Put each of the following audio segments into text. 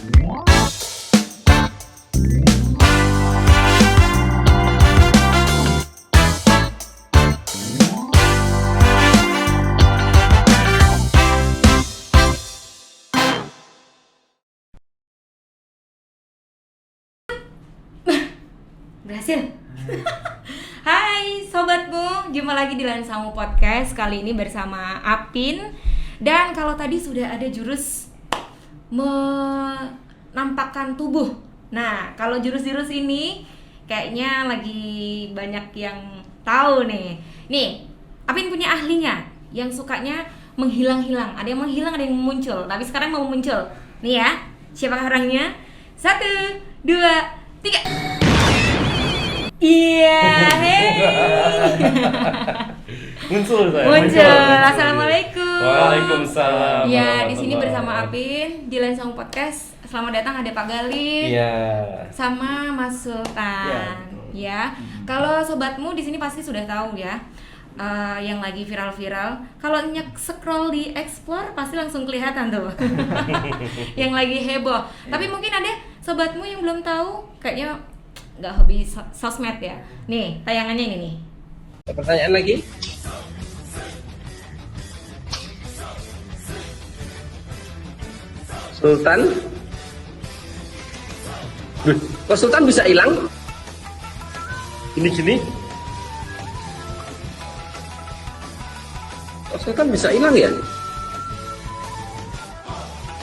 Berhasil. Hai sobatmu, jumpa lagi di Lensamu Podcast. Kali ini bersama Apin. Dan kalau tadi sudah ada jurus menampakkan tubuh. Nah, kalau jurus-jurus ini kayaknya lagi banyak yang tahu nih. Nih, Apin punya ahlinya yang sukanya menghilang-hilang. Ada yang menghilang, ada yang muncul. Tapi sekarang mau muncul. Nih ya, siapa orangnya? 1, 2, 3. Iya, hei. Muncul saya. Muncul. Assalamualaikum. Waalaikumsalam. Ya, di sini bersama Apin di Lensamu Podcast. Selamat datang, ada Pak Galih. Iya. Sama Mas Sultan. Ya. Kalau sobatmu di sini pasti sudah tahu ya. Yang lagi viral-viral. Kalau scroll di explore pasti langsung kelihatan tuh. Yang lagi heboh. Tapi mungkin ada sobatmu yang belum tahu, kayaknya nggak hobi sosmed ya. Nih, tayangannya ini nih. Pertanyaan lagi? Sultan? Kok Sultan bisa hilang? Gini-gini? Kok Sultan bisa hilang ya?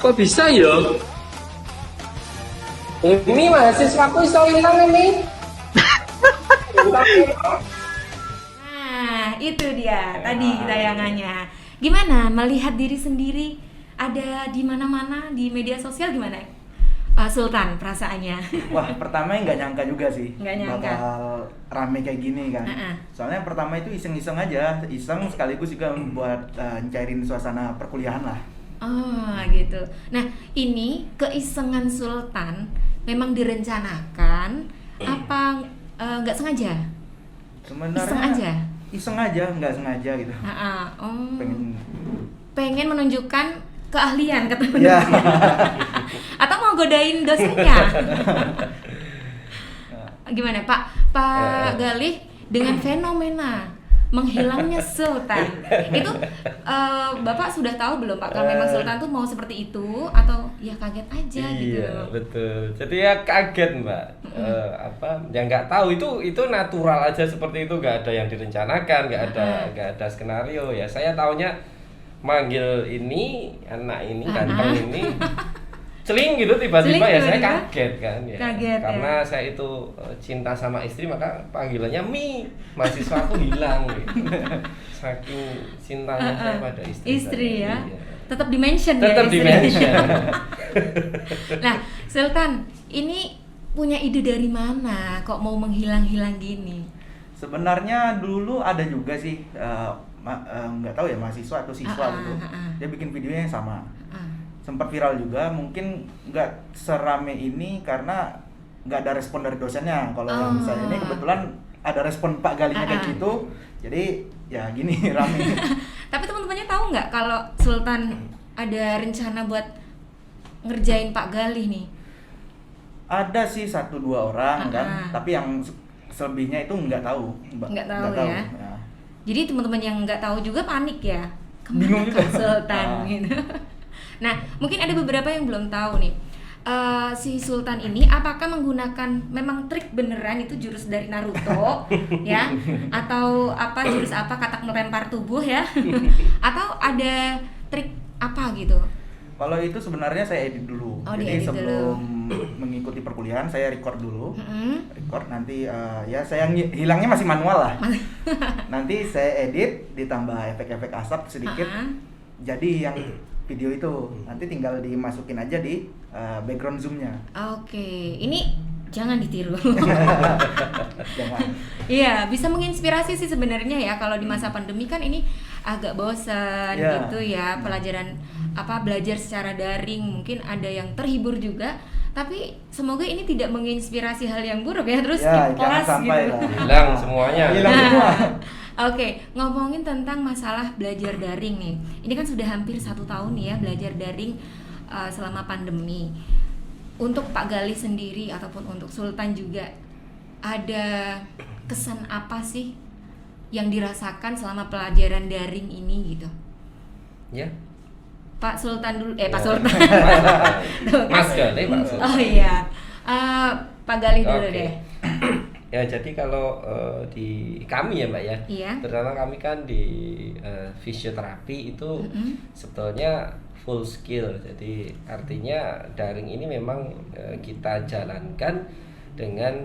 Kok bisa ya? Ini mahasiswaku iso hilang ini. Nah, itu dia tadi tayangannya. Gimana melihat diri sendiri ada di mana-mana di media sosial, gimana? Sultan perasaannya? Wah, pertama nggak nyangka juga sih Nggak nyangka. bakal rame kayak gini kan. Soalnya pertama itu iseng-iseng aja, iseng sekaligus juga buat cairin suasana perkuliahan lah. Oh gitu. Nah, ini keisengan Sultan memang direncanakan apa nggak sengaja? Sebenarnya iseng aja, nggak sengaja gitu. Oh. Pengen Pengen menunjukkan keahlian kata ya. Atau mau godain dosennya? Gimana Pak Galih dengan fenomena menghilangnya Sultan itu Bapak sudah tahu belum Pak kalau memang Sultan tuh mau seperti itu atau ya kaget aja gitu? Iya, betul. Jadi ya kaget, Mbak. Ya nggak tahu, itu natural aja seperti itu, nggak ada yang direncanakan, nggak ada skenario ya. Saya taunya manggil ini anak ini ganteng ini celing gitu tiba-tiba ya, saya kaget kan ya. Kaget, karena ya. saya itu cinta sama istri, maka panggilannya Mi, mahasiswaku hilang gitu. Saking cintanya saya pada istri ya. Iya. Tetap di-mention ya. Tetap istri. di-mention. Nah, Sultan ini punya ide dari mana kok mau menghilang-hilang gini? Sebenarnya dulu ada juga sih, nggak tahu ya, mahasiswa atau siswa gitu. Dia bikin videonya yang sama. Sempat viral juga, mungkin nggak serame ini karena nggak ada respon dari dosennya. Kalau yang misalnya ini kebetulan ada respon Pak Galihnya kayak gitu, jadi ya gini rame. Tapi teman-temannya tahu nggak kalau Sultan ada rencana buat ngerjain Pak Galih nih? Ada sih 1-2 orang kan, tapi yang selebihnya itu nggak tahu. Nggak tahu ya. Jadi teman-teman yang nggak tahu juga panik ya. Bingung juga. Sultan gitu. Nah, mungkin ada beberapa yang belum tahu nih. Si Sultan ini apakah menggunakan memang trik beneran itu jurus dari Naruto ya, atau apa jurus apa katak melempar tubuh ya, atau ada trik apa gitu? Kalau itu sebenarnya saya edit dulu. Jadi sebelum mengikuti perkuliahan saya record dulu. Record nanti ya saya hilangnya masih manual lah. Nanti saya edit ditambah efek-efek asap sedikit. Jadi yang video itu nanti tinggal dimasukin aja di background zoom-nya. Oke, ini jangan ditiru. Jangan. Iya, bisa menginspirasi sih sebenarnya ya. Kalau di masa pandemi kan ini agak bosan gitu ya, pelajaran belajar secara daring, mungkin ada yang terhibur juga. Tapi semoga ini tidak menginspirasi hal yang buruk ya, terus ya, skip kelas gitu. Hilang semuanya. Hilang semua. Oke, ngomongin tentang masalah belajar daring nih. Ini kan sudah hampir 1 tahun nih ya belajar daring selama pandemi. untuk Pak Galih sendiri ataupun untuk Sultan juga ada kesan apa sih yang dirasakan selama pelajaran daring ini gitu? Ya. Pak Sultan dulu, Pak Ya. Sultan. Mas Galih, Pak Sultan. Oh iya, Pak Galih dulu Oke. deh. Ya jadi kalau di kami ya Mbak ya, Iya. terutama kami kan di fisioterapi itu sebetulnya full skill. Jadi artinya daring ini memang kita jalankan dengan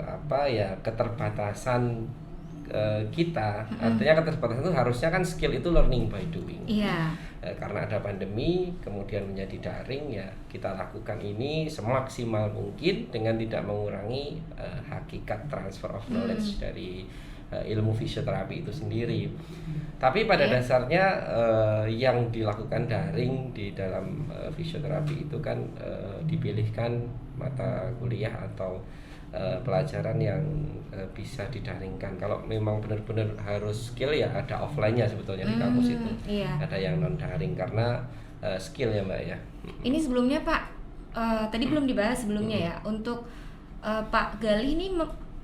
apa ya, keterbatasan kita. Artinya keterbatasan itu harusnya kan skill itu learning by doing. Iya. Karena ada pandemi kemudian menjadi daring, ya kita lakukan ini semaksimal mungkin dengan tidak mengurangi hakikat transfer of knowledge dari ilmu fisioterapi itu sendiri. Tapi pada dasarnya yang dilakukan daring di dalam fisioterapi itu kan dipilihkan mata kuliah atau pelajaran yang bisa didaringkan. Kalau memang benar-benar harus skill ya ada offline-nya sebetulnya di kampus itu. Iya. Ada yang non daring karena skill ya Mbak ya. Ini sebelumnya Pak, tadi belum dibahas sebelumnya ya. Untuk Pak Galih ini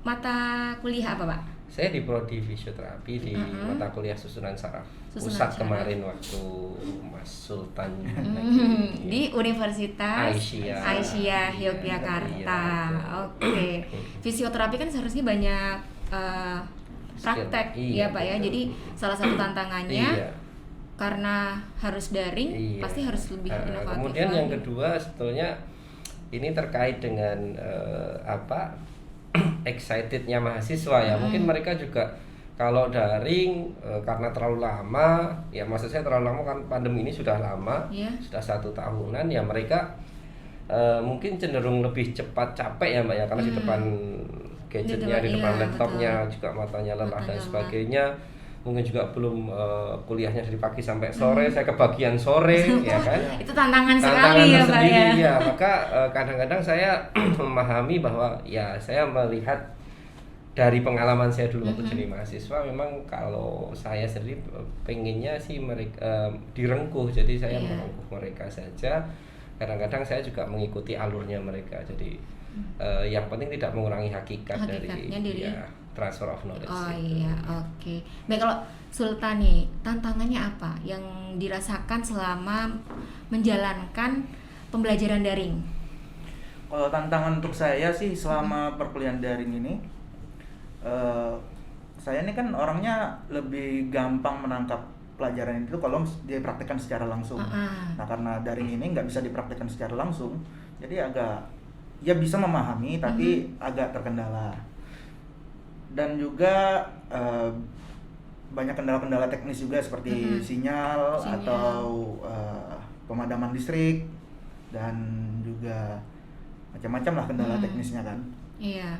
mata kuliah apa Pak? Saya di prodi fisioterapi di mata kuliah susunan saraf. Susunan Pusat saraf. kemarin waktu Mas Sultan Di Universitas Aisyah. Yogyakarta. Iya, Oke. Fisioterapi kan seharusnya banyak praktek Iya, ya Pak ya. betul. Jadi salah satu tantangannya Iya. karena harus daring, Iya. pasti harus lebih inovatif. Kemudian yang lagi. kedua sebetulnya ini terkait dengan apa excitednya mahasiswa ya. Mungkin mereka juga kalau daring karena terlalu lama, ya maksud saya terlalu lama kan pandemi ini sudah lama, Iya. sudah 1 tahunan, ya mereka mungkin cenderung lebih cepat capek ya Mbak ya, karena di depan gadgetnya, di depan iya, laptopnya betul. juga matanya lelah Matanya dan lelah. sebagainya. Mungkin juga belum kuliahnya dari pagi sampai sore, saya kebagian sore ya kan. Itu tantangan sekali Tantangan ya Pak tersendiri ya. ya. Maka kadang-kadang saya memahami bahwa ya saya melihat dari pengalaman saya dulu waktu jadi mahasiswa, memang kalau saya sendiri pengennya sih mereka direngkuh, jadi saya Iya. merengkuh mereka saja. Kadang-kadang saya juga mengikuti alurnya mereka, jadi yang penting tidak mengurangi Hakikatnya dari- ya, transfer of knowledge. Oh itu. iya, oke. Baik, kalau Sultan nih, tantangannya apa yang dirasakan selama menjalankan pembelajaran daring? Kalau tantangan untuk saya sih selama perkuliahan daring ini, saya ini kan orangnya lebih gampang menangkap pelajaran itu kalau dia praktekkan secara langsung. Nah, karena daring ini nggak bisa dipraktekkan secara langsung, jadi agak ya bisa memahami tapi agak terkendala. Dan juga banyak kendala-kendala teknis juga seperti sinyal atau pemadaman listrik, dan juga macam-macam lah kendala teknisnya kan. Iya.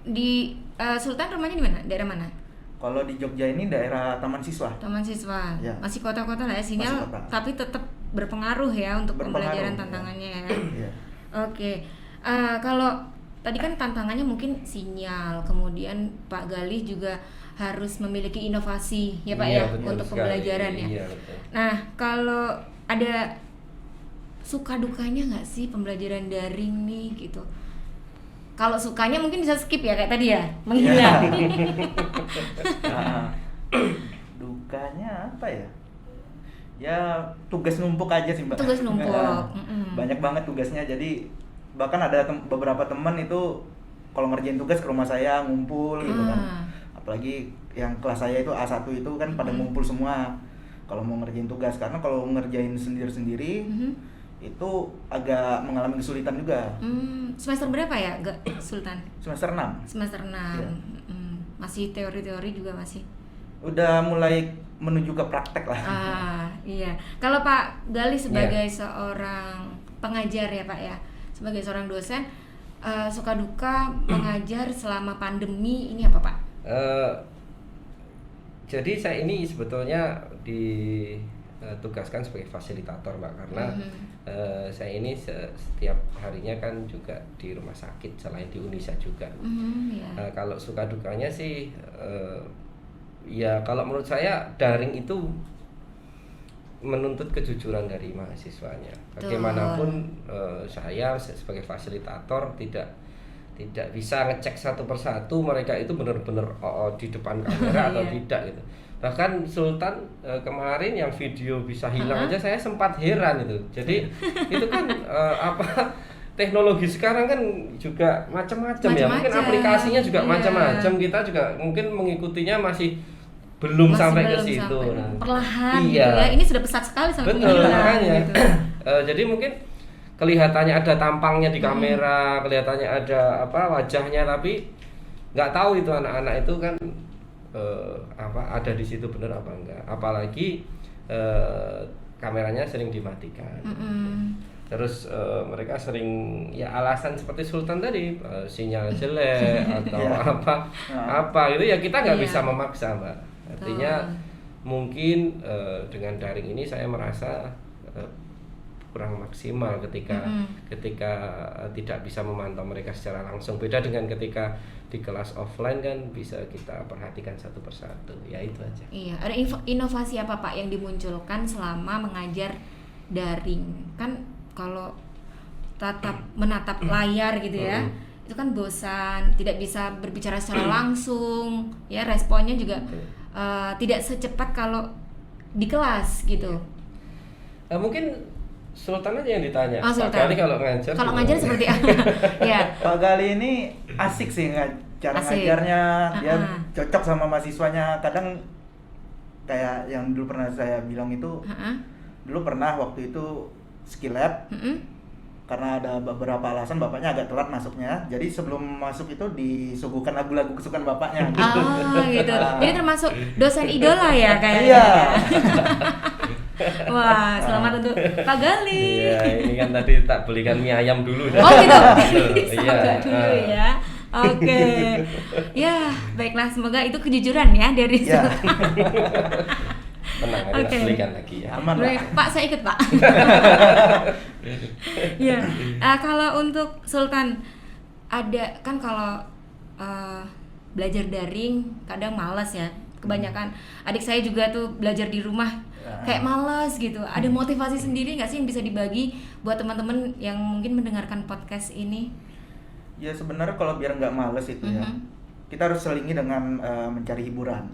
Di Sultan rumahnya di mana? Daerah mana? Kalau di Jogja ini daerah Taman Siswa. Taman Siswa. Ya. Masih kota-kota lah ya sinyal, Masih kota. tapi tetap berpengaruh ya untuk Berpengaruh, pembelajaran ya. tantangannya ya. Iya. Oke. Kalau tadi kan tantangannya mungkin sinyal, kemudian Pak Galih juga harus memiliki inovasi ya Pak Iya, ya betul untuk sekali. pembelajaran ya. Iya, betul. Nah, kalau ada suka dukanya nggak sih pembelajaran daring nih gitu? Kalau sukanya mungkin bisa skip ya kayak tadi ya, menghilang. Nah, dukanya apa ya? Ya tugas numpuk aja sih Mbak. Tugas numpuk. Nah, Mm-mm. banyak banget tugasnya, jadi bahkan ada beberapa teman itu kalau ngerjain tugas ke rumah saya ngumpul gitu kan. Apalagi yang kelas saya itu A1 itu kan pada ngumpul semua kalau mau ngerjain tugas, karena kalau ngerjain sendiri-sendiri itu agak mengalami kesulitan juga. Semester berapa ya, Sultan? Semester 6 Semester 6. Iya. Masih teori-teori juga masih. udah mulai menuju ke praktek lah. Iya. Kalau Pak Galih sebagai seorang pengajar ya Pak ya, sebagai seorang dosen, suka duka mengajar selama pandemi ini apa Pak? Jadi saya ini sebetulnya ditugaskan sebagai fasilitator Mbak, karena saya ini setiap harinya kan juga di rumah sakit selain di Unisa juga. Ya. Kalau suka dukanya sih ya kalau menurut saya daring itu menuntut kejujuran dari mahasiswanya. Bagaimanapun saya sebagai fasilitator tidak bisa ngecek satu persatu mereka itu benar-benar di depan kamera atau tidak gitu. Bahkan Sultan kemarin yang video bisa hilang aja saya sempat heran itu. Jadi itu kan teknologi sekarang kan juga macam-macam ya. Mungkin aplikasinya juga macam-macam. Kita juga mungkin mengikutinya masih sampai ke situ. Perlahan gitu ya. Ini sudah pesat sekali sampai betul, hilang makanya. gitu. Jadi mungkin kelihatannya ada tampangnya di kamera, kelihatannya ada wajahnya, tapi nggak tahu itu anak-anak itu kan ada di situ benar apa enggak. Apalagi kameranya sering dimatikan. Terus mereka sering ya alasan seperti Sultan tadi, sinyal jelek atau apa gitu ya, kita nggak bisa memaksa, Mbak. Artinya mungkin dengan daring ini saya merasa kurang maksimal ketika tidak bisa memantau mereka secara langsung. Beda dengan ketika di kelas offline kan bisa kita perhatikan satu persatu. Ya itu aja. Iya, ada inovasi apa Pak yang dimunculkan selama mengajar daring? Kan kalau menatap layar gitu ya, itu kan bosan, tidak bisa berbicara secara langsung, ya responnya juga tidak secepat kalau di kelas gitu. Mungkin Sultan aja yang ditanya. Sultan. Pak Gali kalau ngajar. Kalau ngajar seperti apa? Ya. Pak Gali ini asik sih cara ngajarnya, dia cocok sama mahasiswanya. Kadang kayak yang dulu pernah saya bilang itu, dulu pernah waktu itu skill lab. Karena ada beberapa alasan bapaknya agak telat masuknya, jadi sebelum masuk itu disuguhkan lagu-lagu kesukaan bapaknya gitu. Gitu. Jadi termasuk dosen idola ya kayaknya. Iya. Wah, selamat untuk Pak Gali. Iya, ini kan tadi tak belikan mie ayam dulu. Oh gitu. Iya. Dulu ya. Oke. Ya, baiklah, semoga itu kejujuran ya dari Tenang, okay. Belikan lagi ya. Aman lah. Pak, saya ikut Pak. Ya, kalau untuk Sultan ada kan kalau belajar daring kadang malas ya. Kebanyakan adik saya juga tuh belajar di rumah kayak malas gitu. Ada motivasi sendiri nggak sih yang bisa dibagi buat teman-teman yang mungkin mendengarkan podcast ini? Ya sebenarnya kalau biar nggak males itu ya, kita harus selingi dengan mencari hiburan.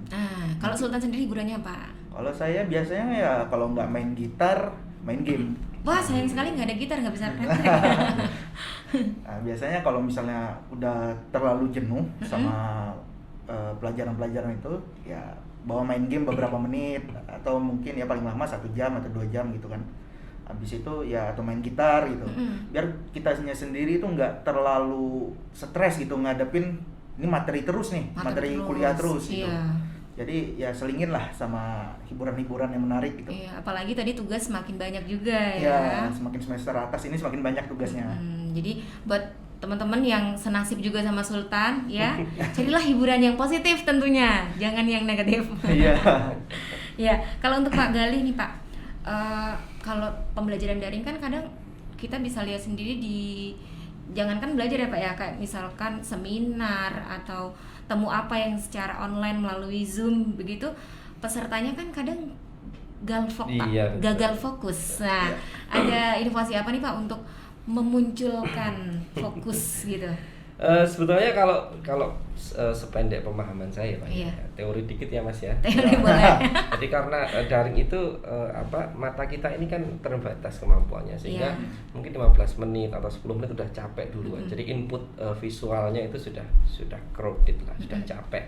Kalau Sultan sendiri hiburannya apa? Kalau saya biasanya ya kalau nggak main gitar, main game. Wah, sayang sekali nggak ada gitar, nggak bisa praktek. Nah, biasanya kalau misalnya udah terlalu jenuh sama pelajaran-pelajaran itu, ya bawa main game beberapa menit atau mungkin ya paling lama 1 jam atau 2 jam gitu kan. Habis itu ya atau main gitar gitu. Biar kitanya sendiri itu nggak terlalu stres gitu ngadepin ini materi terus nih, materi kuliah terus gitu. Jadi ya selingin lah sama hiburan-hiburan yang menarik gitu. Iya, apalagi tadi tugas semakin banyak juga ya. Ya, semakin semester atas ini semakin banyak tugasnya. Jadi buat teman-teman yang senasib juga sama Sultan ya, carilah hiburan yang positif tentunya, jangan yang negatif. Iya. Ya, kalau untuk Pak Gali nih Pak, kalau pembelajaran daring kan kadang kita bisa lihat sendiri jangankan belajar ya Pak ya, kayak misalkan seminar atau temu apa yang secara online melalui Zoom begitu, pesertanya kan kadang gagal fokus. Nah, ada inovasi apa nih Pak untuk memunculkan fokus gitu? Sebetulnya kalau sependek pemahaman saya Pak, teori dikit ya Mas ya. Teori boleh. Jadi karena daring itu mata kita ini kan terbatas kemampuannya, sehingga mungkin 15 menit atau 10 menit udah capek duluan. Jadi input visualnya itu sudah crowded lah, sudah capek.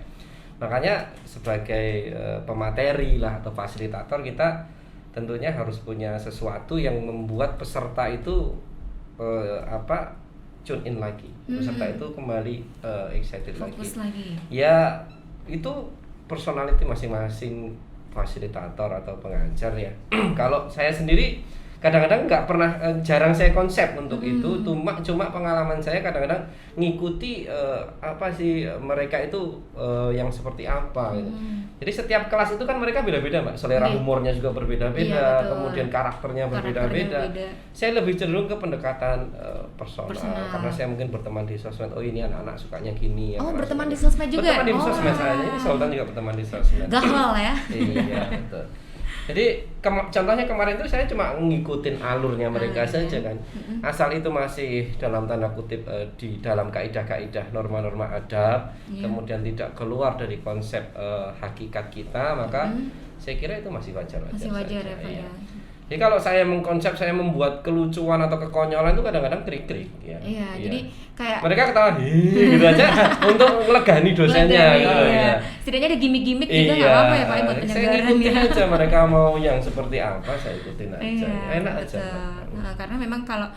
Makanya sebagai pemateri lah atau fasilitator, kita tentunya harus punya sesuatu yang membuat peserta itu tune in lagi, peserta itu kembali excited fokus lagi. Ya itu personality masing-masing fasilitator atau pengajar ya. Kalau saya sendiri kadang-kadang nggak pernah, jarang saya konsep untuk itu. Cuma pengalaman saya kadang-kadang ngikuti mereka itu yang seperti apa gitu. Jadi setiap kelas itu kan mereka beda-beda Mbak, selera humornya juga berbeda-beda, kemudian karakternya berbeda-beda. Saya lebih cenderung ke pendekatan personal, karena saya mungkin berteman di sosmed. Oh ini anak-anak sukanya gini. Berteman di sosmed juga? Berteman di sosmed saya, ini Sultan juga berteman di sosmed. Gaul ya? Iya betul. Jadi contohnya kemarin itu saya cuma ngikutin alurnya mereka saja kan. Asal itu masih dalam tanda kutip di dalam kaidah-kaidah norma-norma adab, kemudian tidak keluar dari konsep hakikat kita, maka saya kira itu masih wajar-wajar Masih wajar saja, ya Pak iya. ya. Jadi kalau saya mengkonsep, saya membuat kelucuan atau kekonyolan itu kadang-kadang krik-krik ya. Iya, jadi kayak mereka ketawa gitu aja untuk melegani dosennya gitu iya. ya. Setidaknya ada gimmick-gimmick juga nggak apa-apa ya Pak buat Saya penyegaran ngikutin ya. aja mereka mau yang seperti apa, saya ikutin aja. Iya, Enak aja. betul. Nah, karena memang kalau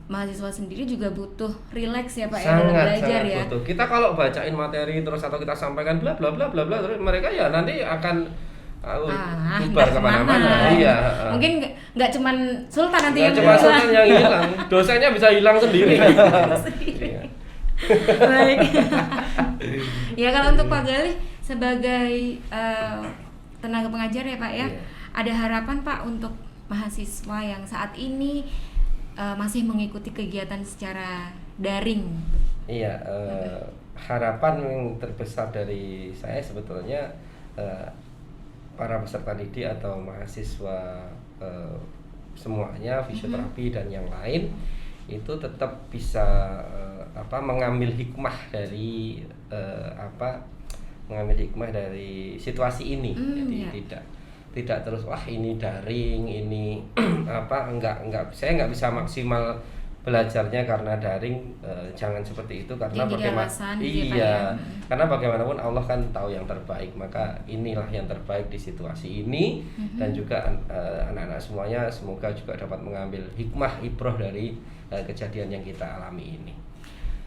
mahasiswa sendiri juga butuh relax ya Pak ya dalam Sangat belajar ya. butuh. Kita kalau bacain materi terus atau kita sampaikan bla bla bla bla bla terus mereka ya nanti akan bubar entah kemana-mana. Iya. Mungkin nggak cuman Sultan nanti Nggak yang cuma hilang. Sultan yang hilang, dosennya bisa hilang sendiri. Iya. Baik. Ya kalau untuk Pak Galih sebagai tenaga pengajar ya Pak ya, Iya. ada harapan Pak untuk mahasiswa yang saat ini masih mengikuti kegiatan secara daring. Iya, harapan yang terbesar dari saya sebetulnya para peserta didik atau mahasiswa semuanya fisioterapi dan yang lain itu tetap bisa mengambil hikmah dari mengambil hikmah dari situasi ini. Jadi ya. tidak terus wah ini daring, ini enggak saya nggak bisa maksimal belajarnya karena daring, jangan seperti itu karena karena bagaimanapun Allah kan tahu yang terbaik, maka inilah yang terbaik di situasi ini dan juga anak-anak semuanya semoga juga dapat mengambil hikmah ibrah dari kejadian yang kita alami ini.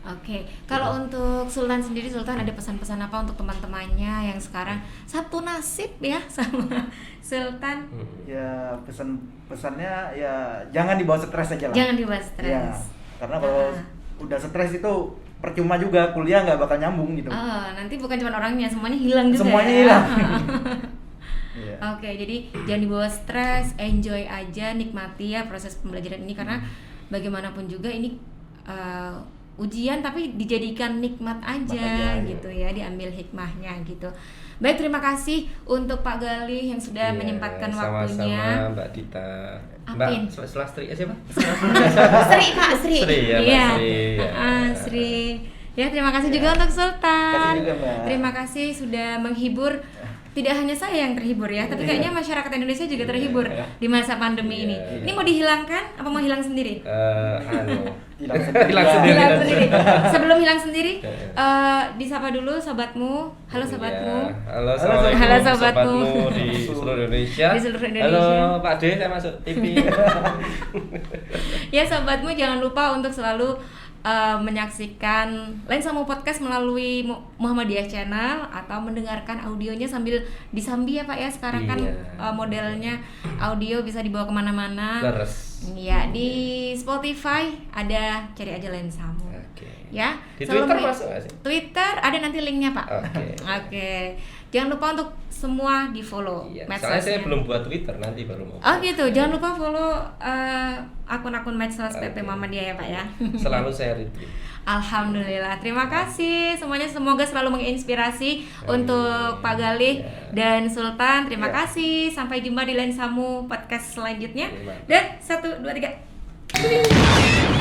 Oke, kalau untuk Sultan sendiri, Sultan ada pesan-pesan apa untuk teman-temannya yang sekarang satu nasib ya sama Sultan? Ya pesannya ya jangan dibawa stres aja lah. Jangan dibawa stres. Ya, karena kalau udah stres itu percuma juga kuliah nggak bakal nyambung gitu. Nanti bukan cuma orangnya, semuanya hilang juga. Semuanya ya? hilang. Oke, jadi jangan dibawa stres, enjoy aja, nikmati ya proses pembelajaran ini karena bagaimanapun juga ini ujian tapi dijadikan nikmat aja gitu ya, diambil hikmahnya gitu. Baik, terima kasih untuk Pak Galih yang sudah menyempatkan waktunya. Sama-sama Mbak Dita. Apin? Mbak Selastri siapa? Sri Pak, Sri. Sri ya, Mbak Iya. Sri. Sri. Ya, terima kasih juga untuk Sultan. Kasih juga, Mbak. Terima kasih sudah menghibur. Tidak hanya saya yang terhibur ya, tapi kayaknya masyarakat Indonesia juga terhibur di masa pandemi ini. Ini mau dihilangkan apa mau hilang sendiri? Hilang Hilang sendiri. Hilang sendiri. Sebelum hilang sendiri, disapa dulu sobatmu. Halo sobatmu. Halo, assalamualaikum Halo, sobatmu. di seluruh Indonesia. Di seluruh Indonesia. Halo Pak D, saya masuk TV. Ya sobatmu, jangan lupa untuk selalu menyaksikan Lensamu Podcast melalui Muhammadiyah Channel atau mendengarkan audionya sambil disambi ya Pak ya. Sekarang kan modelnya audio bisa dibawa kemana-mana. Leres. Ya, di Spotify ada, cari aja Lensamu. Ya. Di Twitter masuk nggak sih? Twitter ada nanti linknya Pak. Oke. Jangan lupa untuk semua di follow Soalnya saya belum buat Twitter, nanti baru mau. Oh gitu, jangan lupa follow akun-akun medsos PP Muhammadiyah ya Pak ya. Selalu saya retweet. Alhamdulillah, terima kasih semuanya, semoga selalu menginspirasi untuk Pak Galih dan Sultan. Terima kasih, sampai jumpa di Lensamu Podcast selanjutnya. Dan 1, 2, 3.